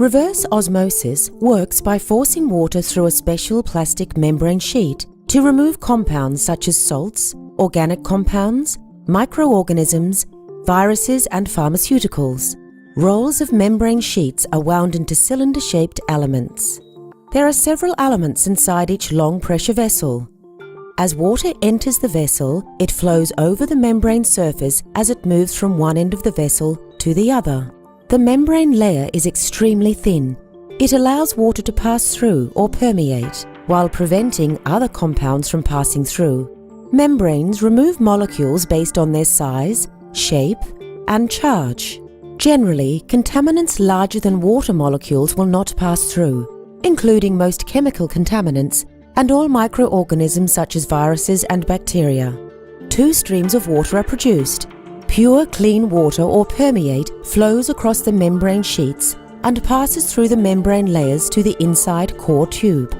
Reverse osmosis works by forcing water through a special plastic membrane sheet to remove compounds such as salts, organic compounds, microorganisms, viruses and pharmaceuticals. Rolls of membrane sheets are wound into cylinder-shaped elements. There are several elements inside each long pressure vessel. As water enters the vessel, it flows over the membrane surface as it moves from one end of the vessel to the other. The membrane layer is extremely thin. It allows water to pass through or permeate, while preventing other compounds from passing through. Membranes remove molecules based on their size, shape, and charge. Generally, contaminants larger than water molecules will not pass through, including most chemical contaminants and all microorganisms such as viruses and bacteria. Two streams of water are produced. Pure, clean water or permeate flows across the membrane sheets and passes through the membrane layers to the inside core tube.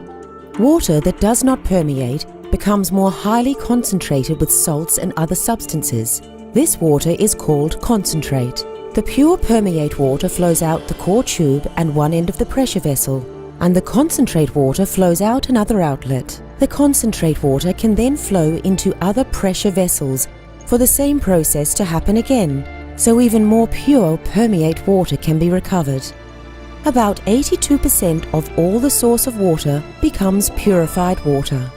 Water that does not permeate becomes more highly concentrated with salts and other substances. This water is called concentrate. The pure permeate water flows out the core tube and one end of the pressure vessel, and the concentrate water flows out another outlet. The concentrate water can then flow into other pressure vessels for the same process to happen again, so even more pure permeate water can be recovered. About 82% of all the source of water becomes purified water.